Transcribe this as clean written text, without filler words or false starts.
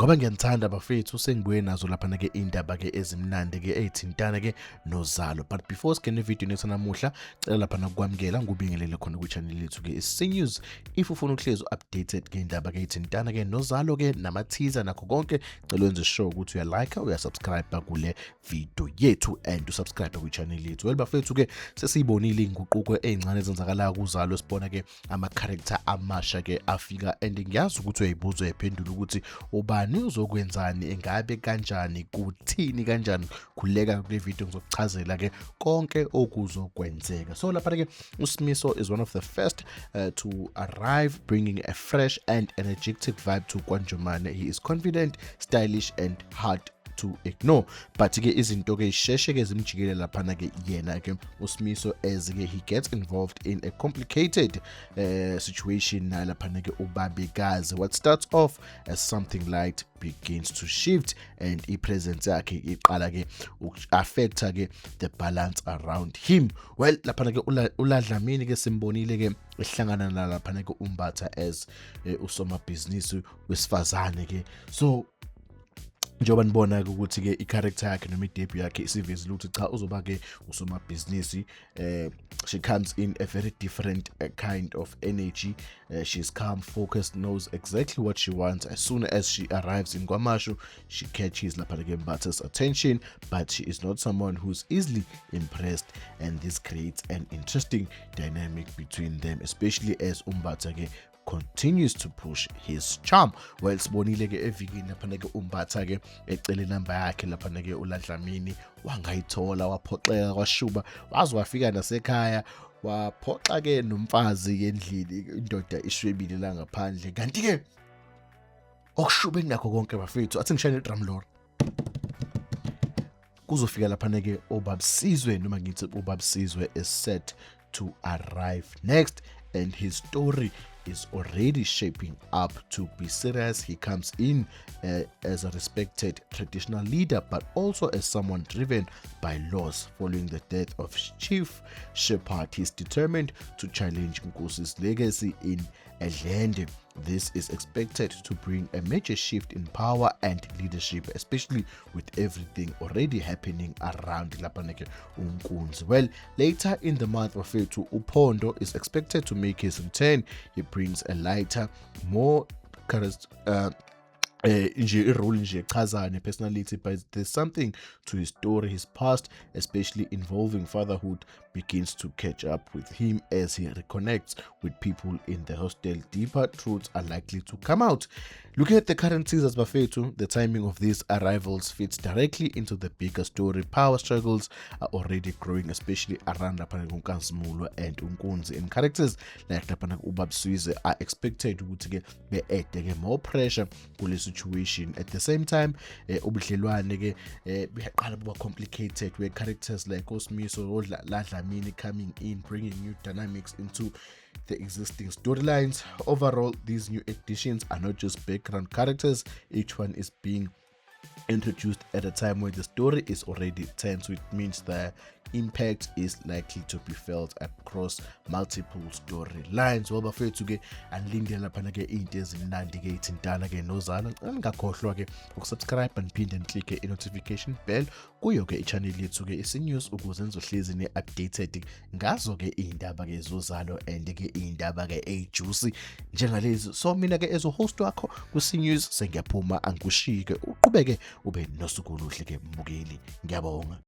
Ngoba ngiyanithanda bafethu sengibuye nazo lapha ke indaba ke ezimnandi ke ezithintana ke noZalo. But before singene evideo nethu namuhla, cela lapha nakwamukela ngubingelele khona ku channel yethu ke iSenews. If ufuna ukuhlezi updated ke indaba ke ezithintana ke noZalo ke nama teaser nakho konke, cela wenze sure ukuthi uyalike, uyasubscribe kule video yethu and usubscribe ku channel yethu. Well bafethu ke sesiyibonile inguquko ezincane ezenzakala kuZalo, sibona ke ama character amasha ke afika and ngiyazi ukuthi uyayibuza uyaphendula ukuthi ubani uzokwenzani, engabe kanjani, kuthini kanjani. Khuleka kule video ngizokuchazela ke konke okuzokwenzeka. So lapha ke uSimiso is one of the first to arrive, bringing a fresh and energetic vibe to Kwanjomane. He is confident, stylish and hard to ignore, but ke izinto ke isheshe ke zimjikele lapha ke yena ke uSimiso as ke he gets involved in a complicated situation lapha ke ubabekazi. What starts off as something light begins to shift and ipresence yakhe iqala ke affecta ke the balance around him. Well lapha ke uLadlamini ke simbonile ke ehlangana lapha ke uMbatha as usomabhizinisi wesifazane ke. So njengoba nibona ukuthi ke i-character yakhe noma i-debut yakhe isivezile ukuthi cha uzoba ke usomabhizinisi. She comes in a very different kind of energy. She's calm, focused, knows exactly what she wants. As soon as she arrives in KwaMashu, she catches lapha ke Mbatha's attention, but she is not someone who's easily impressed, and this creates an interesting dynamic between them, especially as Mbatha ke continues to push his charm. Well sibonile ke evikini lapha ke uMbatha ke ecela inamba yakhe lapha ke uLadlamini wangayithola, waphoxeka kwashuba, waze wafika nasekhaya waphoxa ke nomfazi endlini, indoda ishwebile la ngaphandle. Kanti ke okushuba nakho konke bafethu, athi ngishayile drum roll, kuzofika lapha ke uBabsizwe noma ngithi uBabsizwe is set to arrive next, and his story is already shaping up to be serious. He comes in as a respected traditional leader, but also as someone driven by loss following the death of Chief Shepherd. He's determined to challenge Nkosi's legacy in Edlende. This is expected to bring a major shift in power and leadership, especially with everything already happening around Lapaneke Unkunzi. Well, later in the month of February, Upondo is expected to make his return. He brings a lighter, more personality, but there's something to his story. His past, especially involving fatherhood, begins to catch up with him as he reconnects with people in the hostel. Deeper truths are likely to come out. Looking at the current seasons bafethu, the timing of these arrivals fits directly into the bigger story. Power struggles are already growing, especially around Unkansmulo and Unkunzi, and characters like uBabsizwe are expected to get more pressure to the situation. At the same time, ubudlelwane ke complicated, where characters like uSimiso or Ladlamini coming in, bringing new dynamics into the existing storylines. Overall, these new additions are not just background characters. Each one is being introduced at a time where the story is already tense, which means the impact is likely to be felt across multiple storylines. Well bafethu ke anilinde lapha ke into ezimnandi ke ithintana ke noZalo. Angakhohlwa ke ukusubscribe and click i notification bell kuyo ke ichannel yethu ke iSenews ukuze nizohlezi ni updated ngazo ke indaba ke zoZalo and ke indaba ke ejuicy njengalezi. So mina ke as a host wakho kuSenews sengiyaphuma, angikushike, uqhubeke ube nosuku oluhle ke mbukeli. Ngiyabonga.